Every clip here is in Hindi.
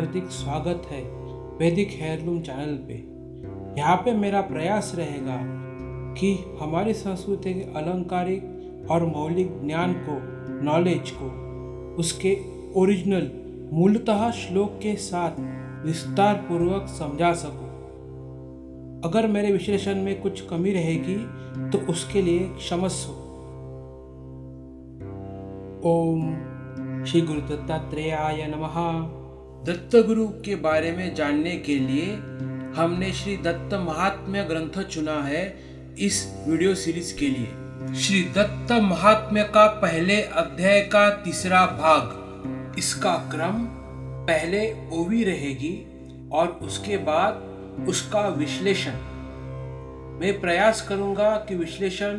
हार्दिक स्वागत है वैदिक हेयरलूम चैनल पे। यहाँ पे मेरा प्रयास रहेगा कि हमारी संस्कृति के अलंकारिक और मौलिक ज्ञान को, नॉलेज को उसके ओरिजिनल मूलतः श्लोक के साथ विस्तार पूर्वक समझा सकूं। अगर मेरे विश्लेषण में कुछ कमी रहेगी तो उसके लिए क्षमस्व। ओम श्री गुरु दत्तात्रेयाय नमः। दत्त गुरु के बारे में जानने के लिए हमने श्री दत्त महात्म्य ग्रंथ चुना है इस वीडियो सीरीज के लिए। श्री दत्त महात्म्य का पहले अध्याय का तीसरा भाग, इसका क्रम पहले ओवी रहेगी और उसके बाद उसका विश्लेषण। मैं प्रयास करूंगा कि विश्लेषण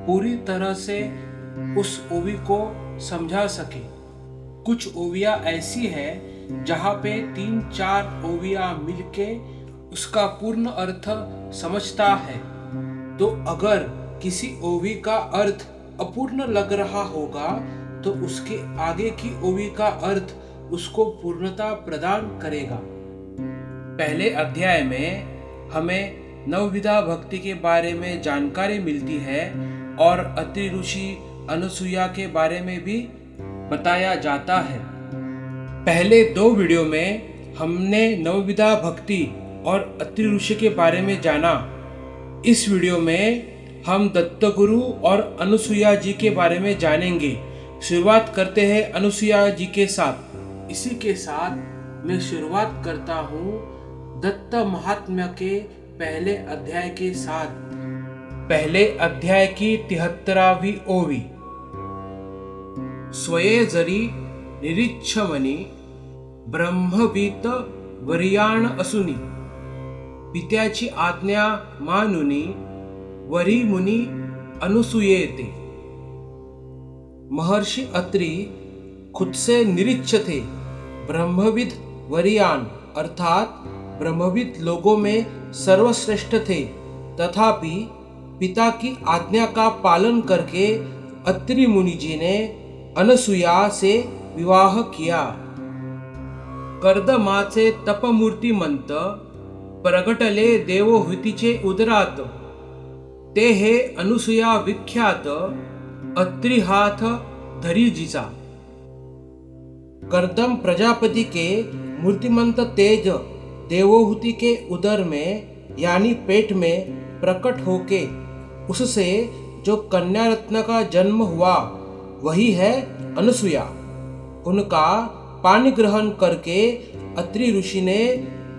पूरी तरह से उस ओवी को समझा सके। कुछ ओविया ऐसी है जहाँ पे 3-4 ओविया मिलके उसका पूर्ण अर्थ समझता है, तो अगर किसी ओवी का अर्थ अपूर्ण लग रहा होगा तो उसके आगे की ओवी का अर्थ उसको पूर्णता प्रदान करेगा। पहले अध्याय में हमें नवविधा भक्ति के बारे में जानकारी मिलती है और अत्रि ऋषि अनुसुईया के बारे में भी बताया जाता है। पहले 2 वीडियो में हमने नवविधा भक्ति और अत्रि ऋषि के बारे में जाना। इस वीडियो में हम दत्त गुरु और अनुसुईया जी के बारे में जानेंगे। शुरुआत करते हैं अनुसुईया जी के साथ। इसी के साथ मैं शुरुआत करता हूँ दत्त महात्म्य के पहले अध्याय के साथ। पहले अध्याय की 73वीं ओवी। स्वये जरी निरीक्षमनी ब्रह्मवीत वरियाण असुनी, पित्याची आज्ञा मानुनी वरी मुनी अनुसूयेते। महर्षि अत्रि खुद से निरीक्ष थे। ब्रह्मविद वरियान अर्थात ब्रह्मविद लोगों में सर्वश्रेष्ठ थे, तथापि पिता की आज्ञा का पालन करके अत्रि मुनि जी ने अनुसूया से विवाह किया। कर्दमाचे तपमूर्तिमंत प्रगटले देवहूतीचे उदरात, ते हे अनुसूया विख्यात अत्रि हाथ धरी जिचा। कर्दम प्रजापति के मूर्तिमंत तेज देवहूति के उदर में यानी पेट में प्रकट होके उससे जो कन्या रत्न का जन्म हुआ वही है अनुसूया। उनका पानी ग्रहण करके अत्रि ऋषि ने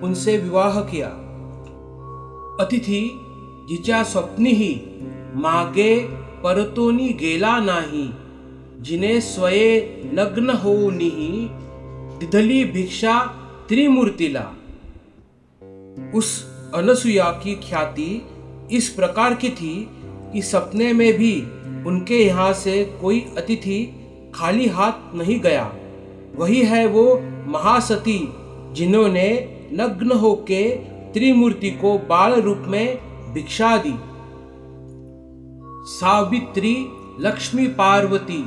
उनसे विवाह किया। अतिथि जिच्या स्वप्नी ही मागे परतोनी गेला नाही, जिने स्वये लग्न होऊनिही दिधली भिक्षा त्रिमूर्तिला। उस अनुसूया की ख्याति इस प्रकार की थी कि सपने में भी उनके यहाँ से कोई अतिथि खाली हाथ नहीं गया। वही है वो महासती जिन्होंने नग्न होके त्रिमूर्ति को बाल रूप में भिक्षा दी। सावित्री लक्ष्मी पार्वती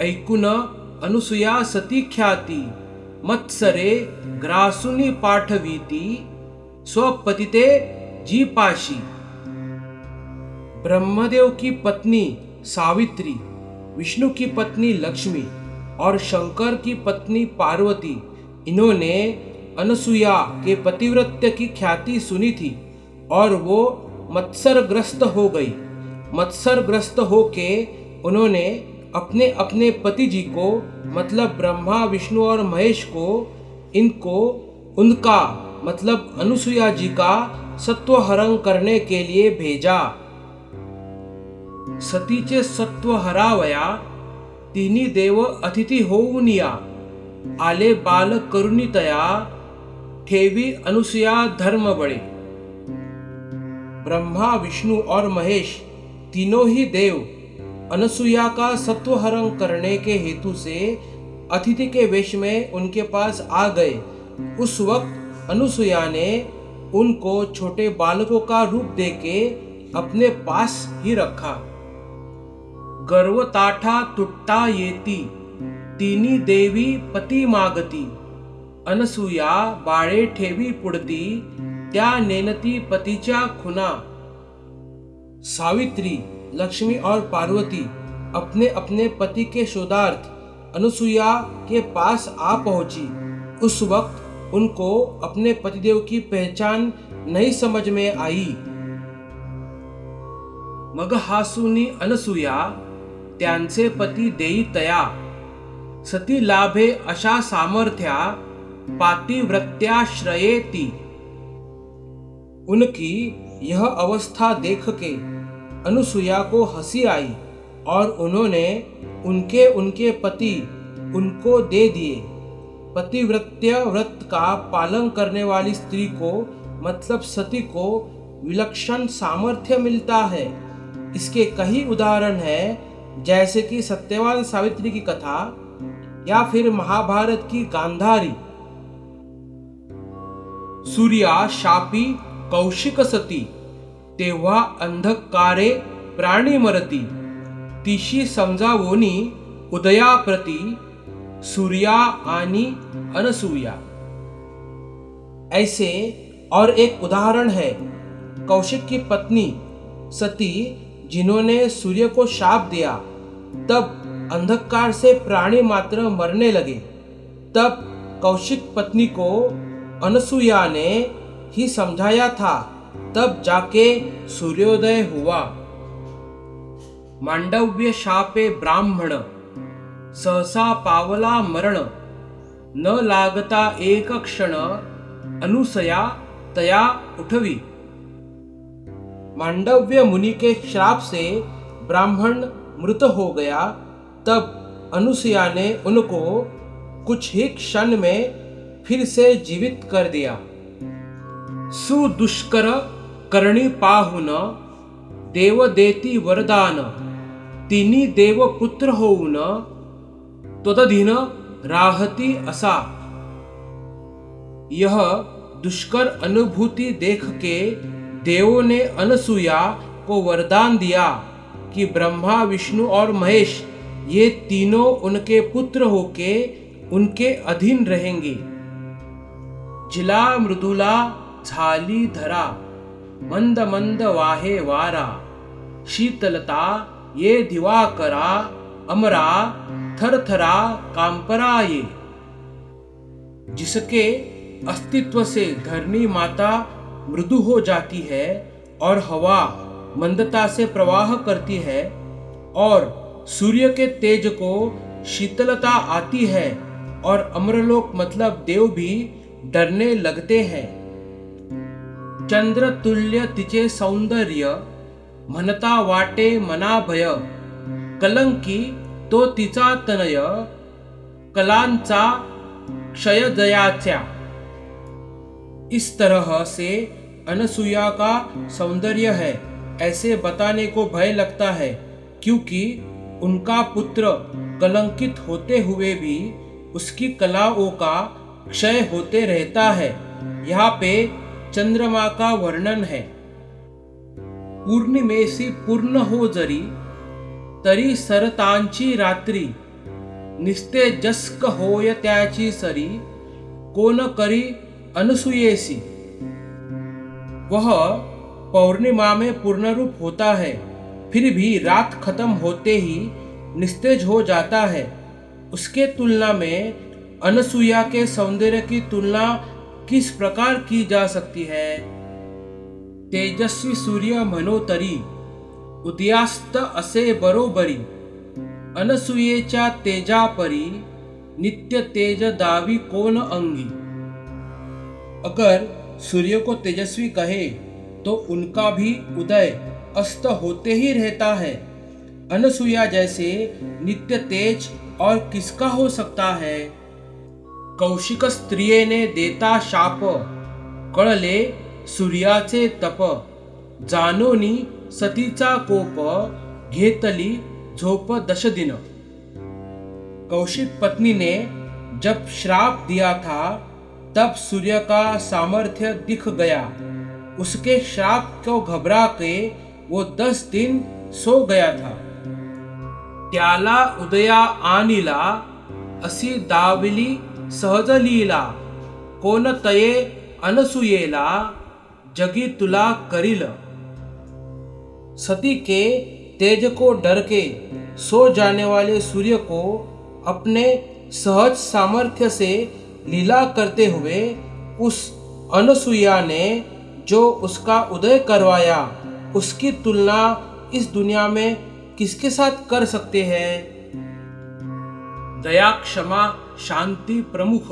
ऐकुन अनुसूया सती ख्याती, मत्सरे ग्रासुनी पाठवीती स्वपतिते जीपाशी। ब्रह्मदेव की पत्नी सावित्री, विष्णु की पत्नी लक्ष्मी और शंकर की पत्नी पार्वती, इन्होंने अनुसूया के पतिव्रत्य की ख्याति सुनी थी और वो मत्सरग्रस्त हो गई। मत्सरग्रस्त होके उन्होंने अपने अपने पति जी को, मतलब ब्रह्मा विष्णु और महेश को, इनको उनका मतलब अनुसूया जी का सत्वहरण करने के लिए भेजा। सतीचे सत्व हरावया तिन्ही देव अतिथी होऊनिया, आले बाल करुणितया ठेवी अनुसूया धर्म बळे। ब्रह्मा विष्णु और महेश तीनों ही देव अनुसूया का सत्वहरण करने के हेतु से अतिथि के वेश में उनके पास आ गए। उस वक्त अनुसूया ने उनको छोटे बालकों का रूप देके अपने पास ही रखा। गर्वताठा तुट्टा येती, तिनी देवी पती मागती, अनसुया बाळे ठेवी पुढती, त्या नेनती पतीच्या खुना। सावित्री, लक्ष्मी और पार्वती अपने अपने पति के शोधार्थ अनसुया के पास आ पहुंची। उस वक्त उनको अपने पतिदेव की पहचान नहीं समझ में आई। मग हासुनी अनसुया त्यांचे पती देई तया, सती लाभे अशा सामर्थ्या, पातिव्रत्याश्रयेति। उनकी यह अवस्था देख के अनुसुया को हंसी आई और उन्होंने उनके उनके पति उनको दे दिए। पतिव्रत्य व्रत का पालन करने वाली स्त्री को मतलब सती को विलक्षण सामर्थ्य मिलता है। इसके कई उदाहरण हैं, जैसे कि सत्यवान सावित्री की कथा या फिर महाभारत की गांधारी। सूर्या शापी कौशिक सती, तेव्हा अंधकारे प्राणी मरती, तिशी समजावोनी उदयाप्रती, सूर्या आणि अनसुया। ऐसे और एक उदाहरण है कौशिक की पत्नी सती, जिन्होंने सूर्य को शाप दिया, तब अंधकार से प्राणी मात्र मरने लगे। तब कौशिक पत्नी को अनसुया ने ही समझाया था, तब जाके सूर्योदय हुआ। मांडव्य शापे ब्राह्मण, सहसा पावला मरण, न लागता एक क्षण, अनुसया तया उठवी। मांडव्य मुनि के श्राप से ब्राह्मण मृत हो गया, तब अनुसुया ने उनको कुछ ही क्षण में फिर से जीवित कर दिया। सुदुष्कर करणी पाहुन, देव देती वरदान, तिनी देव पुत्र होऊन, तदधीन राहती असा। यह दुष्कर अनुभूति देख के देवों ने अनसुया को वरदान दिया कि ब्रह्मा, विष्णु और महेश ये तीनों उनके पुत्र होके उनके अधीन रहेंगे। जिला मृदुला झाली धरा, मंद मंद वाहे वारा, शीतलता ये दिवाकरा, अमरा थरथरा कांपरा ये। जिसके अस्तित्व से धरणी माता मृदु हो जाती है और हवा मंदता से प्रवाह करती है और सूर्य के तेज को शीतलता आती है और अमरलोक मतलब देव भी डरने लगते हैं। चंद्र तुल्य तिचे सौंदर्य, म्हणता वाटे मना भय, कलंकी तो तिचा तनय, कलांचा क्षय जयाच्या। इस तरह से अनसुया का सौंदर्य है ऐसे बताने को भय लगता है, क्योंकि उनका पुत्र कलंकित होते हुए भी उसकी कलाओं का क्षय होते रहता है। यहाँ पे चंद्रमा का वर्णन है। पूर्णिमेसी पूर्ण हो जरी, तरी सरतांची रात्री, निस्तेजस्क होय त्याची सरी, कोण करी अनसुयेसी। वह पौर्णिमा में पूर्ण रूप होता है, फिर भी रात खत्म होते ही निस्तेज हो जाता है। उसके तुलना में अनसुया के सौंदर्य की तुलना किस प्रकार की जा सकती है? तेजस्वी सूर्य मनोतरी, उदयास्त असे बरोबरी, अनसुयेच्या तेजापरी, नित्य तेज दावी कोण अंगी। अगर सूर्य को तेजस्वी कहे तो उनका भी उदय अस्त होते ही रहता है। अनसुया जैसे नित्य तेज और किसका हो सकता है? कौशिक स्त्रियेने देता शाप, कळले सूर्याचे तप, जानोनी सतीचा कोप, घेतली झोप दशदिन। कौशिक पत्नी ने जब श्राप दिया था तब सूर्य का सामर्थ्य दिख गया। उसके श्राप को घबरा के वो 10 दिन सो गया था। त्याला उदया आनिला, असी दाविली सहज लीला, कोणतये अनसुयेला जगी तुला करील। सती के तेज को डर के सो जाने वाले सूर्य को अपने सहज सामर्थ्य से लीला करते हुए उस अनसुया ने जो उसका उदय करवाया, उसकी तुलना इस दुनिया में किसके साथ कर सकते हैं। दया क्षमा शांती प्रमुख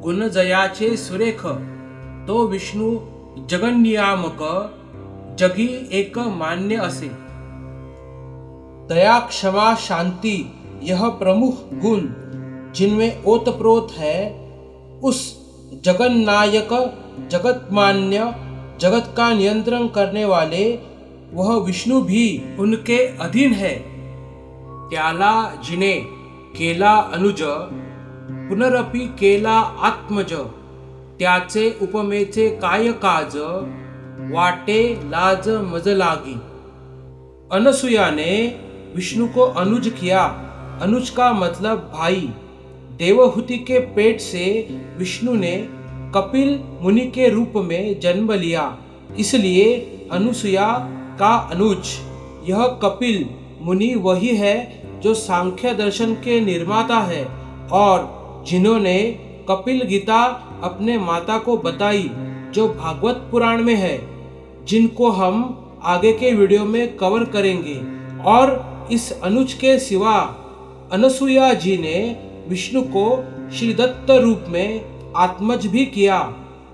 गुण जयाचे सुरेख तो विष्णु जगन्नियामक जगी एक मान्य असे। दया क्षमा शांति यह प्रमुख गुण जिनमें ओतप्रोत है, उस जगन्नायक जगतमान्य जगत का नियंत्रण करने वाले वह विष्णु भी उनके अधीन है। त्याला जिने केला अनुज पुनरपि केला आत्मज त्याचे उपमेचे काय काज वाटे लाज मज लागी। अनसुया ने विष्णु को अनुज किया। अनुज का मतलब भाई। देवहूति के पेट से विष्णु ने कपिल मुनि के रूप में जन्म लिया, इसलिए अनुसुया का अनुज। यह कपिल मुनि वही है जो सांख्य दर्शन के निर्माता है और जिन्होंने कपिल गीता अपने माता को बताई, जो भागवत पुराण में है, जिनको हम आगे के वीडियो में कवर करेंगे। और इस अनुज के सिवा अनसुया जी ने विष्णु को श्री दत्त रूप में आत्मज भी किया।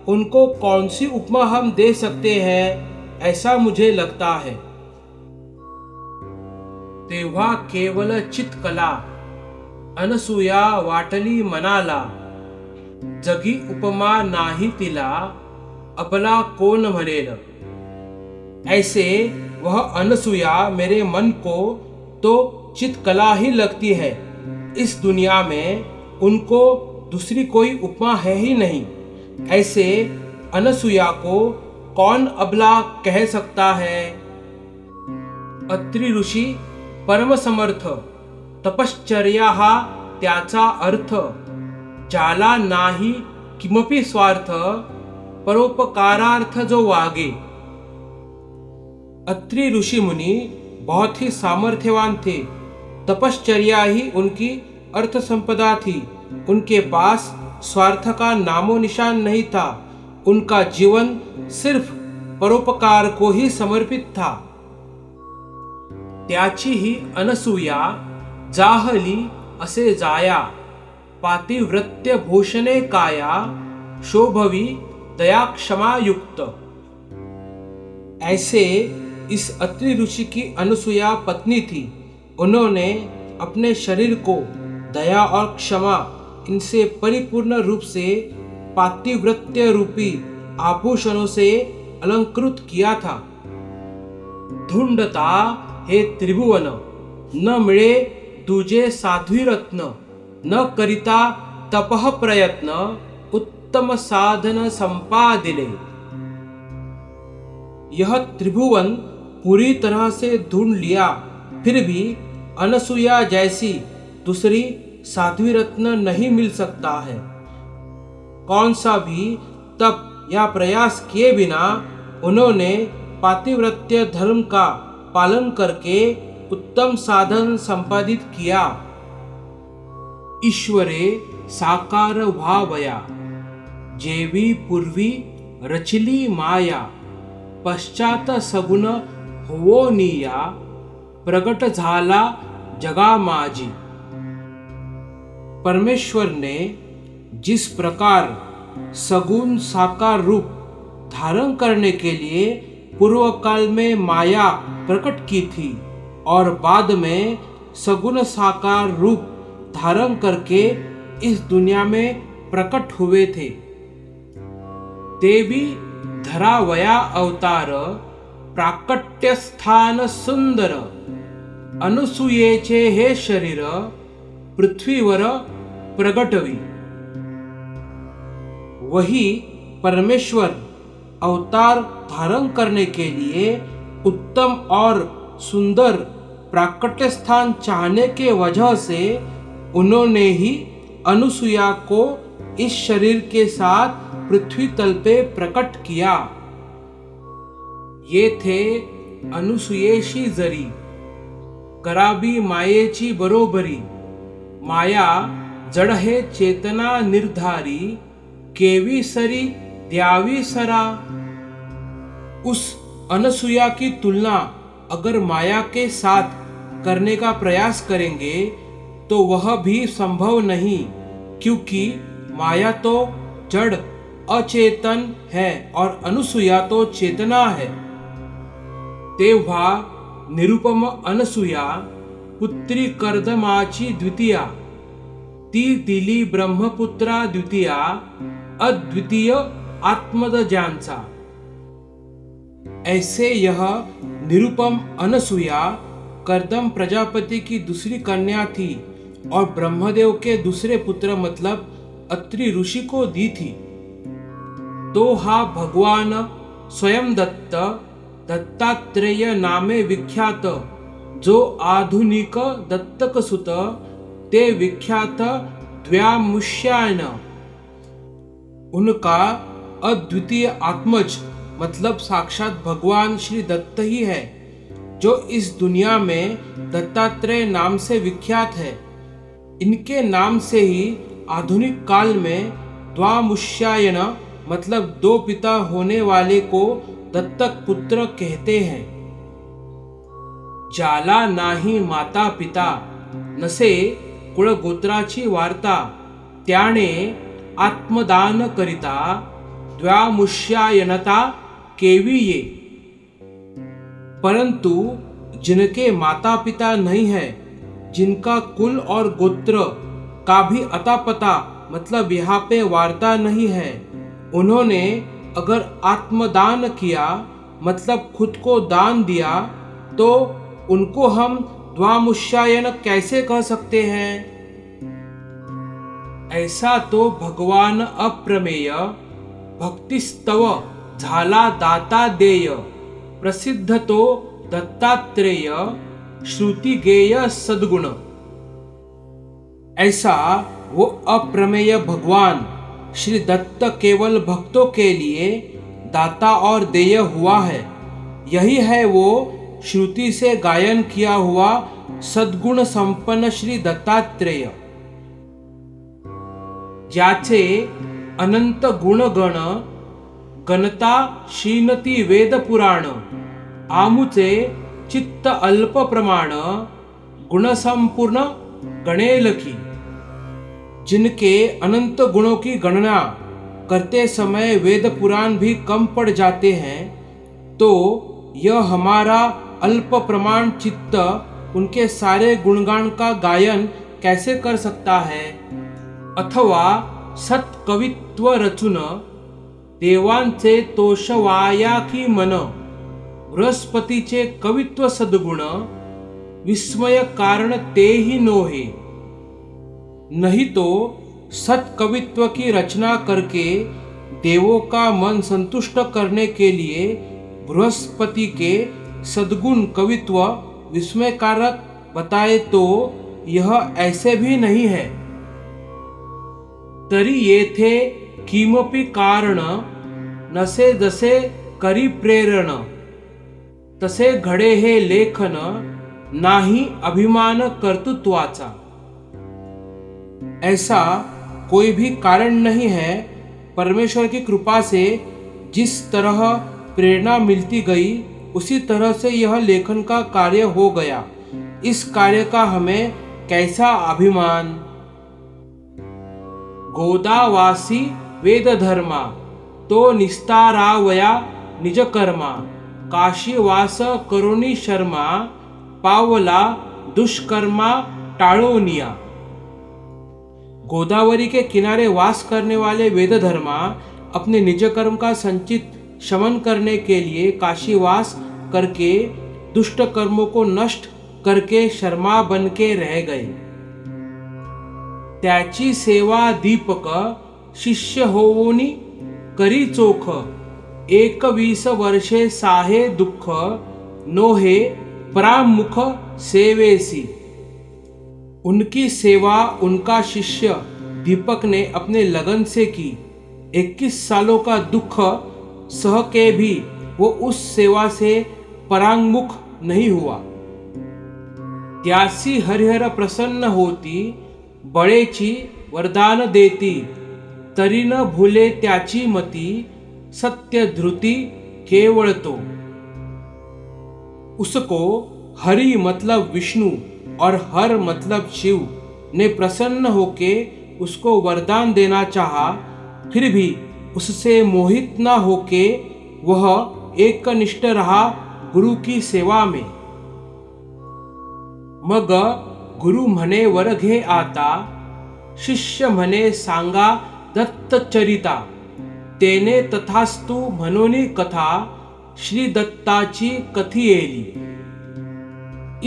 उनको कौन सी उपमा हम दे सकते हैं, ऐसा मुझे लगता है। तेव्हा केवल चित्कला अनसुया वाटली मनाला जगी उपमा नाही तिला अपला कोण म्हणेल। ऐसे वह अनसुया मेरे मन को तो चित्कला ही लगती है। इस दुनिया में उनको दूसरी कोई उपमा है ही नहीं। ऐसे अनसुया को कौन अबला कह सकता है। अत्रि ऋषी परम समर्थ तपश्चर्या हा त्याचा अर्थ ज्याला नाही किमपि स्वार्थ परोपकारार्थ जो वागे। अत्रि ऋषि मुनि बहुत ही सामर्थ्यवान थे। तपश्चर्या ही उनकी अर्थ संपदा थी। उनके पास स्वार्थ का नामो निशान नहीं था। उनका जीवन सिर्फ परोपकार को ही समर्पित था। त्याची ही अनसुया जाहली असे जाया पातिव्रत्य भूषणे काया शोभवी दया क्षमा युक्त। ऐसे इस अत्रि ऋषि की अनसुया पत्नी थी। उन्होंने अपने शरीर को दया और क्षमा इनसे परिपूर्ण रूप से पातिव्रत्य रूपी आभूषणों से अलंकृत किया था। धुंडता हे त्रिभुवन न मिळे दुजे साध्वीरत्न न करिता तपह प्रयत्न उत्तम साधन संपादिले। यह त्रिभुवन पूरी तरह से ढूंढ लिया, फिर भी अनसुया जैसी दूसरी साध्वी रत्न नहीं मिल सकता है। कौन सा भी तप या प्रयास किए बिना उन्होंने पातिव्रत्य धर्म का पालन करके उत्तम साधन संपादित किया। ईश्वरे साकार भावया जेवी पूर्वी रचिली माया पश्चात सगुण होवोनिया प्रगट झाला जगा माझी। परमेश्वर ने जिस प्रकार सगुण साकार रूप धारण करने के लिए पूर्व काल में माया प्रकट की थी और बाद में सगुण साकार रूप धारण करके इस दुनिया में प्रकट हुए थे। देवी धरावया अवतार प्राकट्य स्थान सुंदर अनुसूयेचे हे शरीर पृथ्वीवर प्रगटवी। वही परमेश्वर अवतार धारण करने के लिए उत्तम और सुंदर प्राकट्य स्थान चाहने के वजह से उन्होंने ही अनुसूया को इस शरीर के साथ पृथ्वी तल पे प्रकट किया। ये थे अनुसूयेशी जरी, कराबी मायेची बरोबरी, माया जड़ है चेतना निर्धारी, केवी सरी द्यावी सरा। उस अनसुया की तुलना अगर माया के साथ करने का प्रयास करेंगे तो वह भी संभव नहीं, क्योंकि माया तो जड़ अचेतन है और अनसुया तो चेतना है। तेव्हा निरुपम अनसुया पुत्री कर्दमाची द्वितीया, ती दिली ब्रह्मपुत्रा द्वितीया, अद्वितीय आत्मदजांचा। ऐसे यह निरुपम अनसुया कर्दम प्रजापति की दूसरी कन्या थी और ब्रह्मदेव के दूसरे पुत्र मतलब अत्रि ऋषि को दी थी। तो हा भगवान स्वयं दत्त दत्तात्रेय नामे विख्यात, जो आधुनिक दत्तक सुत ते विख्यात द्व्यामुष्यायन। उनका अद्वितीय आत्मज मतलब साक्षात भगवान श्री दत्त ही है, जो इस दुनिया में दत्तात्रेय नाम से विख्यात है। इनके नाम से ही आधुनिक काल में द्वामुष्यायन मतलब दो पिता होने वाले को दत्तक पुत्र कहते हैं। जाला नाही माता पिता, नसे कुळ गोत्राची वार्ता, त्याने आत्मदान करिता द्व्यामुष्यायनता केवी ये। परंतु जिनके माता पिता नहीं है, जिनका कुल और गोत्र का भी अता पता मतलब यहाँ पे वार्ता नहीं है, उन्होंने अगर आत्मदान किया मतलब खुद को दान दिया, तो उनको हम द्वामुष्यायन कैसे कह सकते हैं? ऐसा तो भगवान अप्रमेय भक्तिस्तव झाला दाता देय, प्रसिद्ध तो दत्तात्रेय श्रुति गेय सद्गुण। ऐसा वो अप्रमेय भगवान श्री दत्त केवल भक्तों के लिए दाता और देय हुआ है। यही है वो श्रुति से गायन किया हुआ सद्गुण संपन्न श्री दत्तात्रेय, ज्याचे अनंत गुणगण गणता शीनती वेद पुराण, आमुचे चित्त अल्प प्रमाण गुणसंपूर्ण गणेलखी। जिनके अनंत गुणों की गणना करते समय वेद पुराण भी कम पड़ जाते हैं, तो यह हमारा अल्प प्रमाण चित्त उनके सारे गुणगान का गायन कैसे कर सकता है? अथवा सत्कवित्व रचून देवांचे तोषवाया की मन, बृहस्पतीचे कवित्व सद्गुण विस्मय कारण तेहि नोहे। नहीं तो सत्कवित्व की रचना करके देवों का मन संतुष्ट करने के लिए बृहस्पति के सद्गुण कवित्व विस्मयकारक बताए तो यह ऐसे भी नहीं है। तरी येथे किमपि कारण नसे जसे करी प्रेरण, तसे घडे हे लेखन नाही अभिमान कर्तृत्वाचा। ऐसा कोई भी कारण नहीं है। परमेश्वर की कृपा से जिस तरह प्रेरणा मिलती गई उसी तरह से यह लेखन का कार्य हो गया। इस कार्य का हमें कैसा अभिमान। गोदावासी वेद धर्मा तो निस्तारावया निज कर्मा, काशीवास करुणी शर्मा पावला दुष्कर्मा टाळोनिया। गोदावरी के किनारे वास करने वाले वेदधर्मा अपने निज कर्म का संचित शमन करने के लिए काशीवास करके दुष्ट कर्मों को नष्ट करके शर्मा बन के रह गए। त्याची सेवा दीपक शिष्य होवोनी करी चोख, 21 वर्षे साहे दुःख नोहे परामुख सेवेसी। उनकी सेवा उनका शिष्य दीपक ने अपने लगन से की। 21 सालों का दुख सह के भी वो उस सेवा से परांगमुख नहीं हुआ। त्यासी हरिहर प्रसन्न होती, बळेची वरदान देती, तरी न भूले त्याची मती, सत्य धृति केवळ तो। उसको हरि मतलब विष्णु और हर मतलब शिव ने प्रसन्न होके उसको वरदान देना चाहा, फिर भी उससे मोहित न होके वह एकनिष्ठ रहा गुरु की सेवा में। मग गुरु म्हणे वर घे आता, शिष्य म्हणे सांगा दत्तचरिता, तेने तथास्तु म्हणोनी कथा, श्री दत्ताची कथियेली।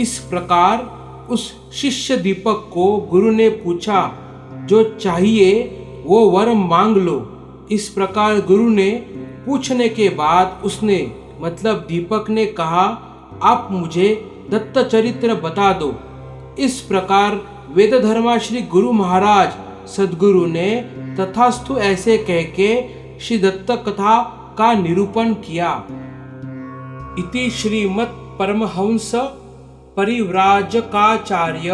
इस प्रकार उस शिष्य दीपक को गुरु ने पूछा, जो चाहिए वो वर मांग लो। इस प्रकार गुरु ने पूछने के बाद उसने मतलब दीपक ने कहा, आप मुझे दत्त चरित्र बता दो। इस प्रकार वेद धर्मा श्री गुरु महाराज सद्गुरु ने तथास्तु ऐसे कह के श्री दत्त कथा का निरूपण किया। इति श्रीमत् परमहंस परिव्राजकाचार्य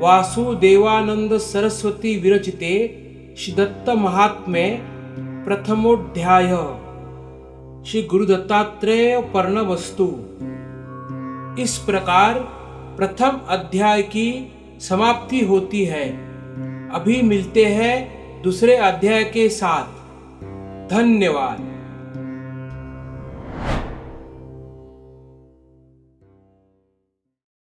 वासुदेवानंद सरस्वती विरचिते श्री दत्त महात्म्ये प्रथमोध्याय। श्री गुरु दत्तात्रेय पर्णवस्तु। इस प्रकार प्रथम अध्याय की समाप्ति होती है। अभी मिलते हैं दूसरे अध्याय के साथ। धन्यवाद।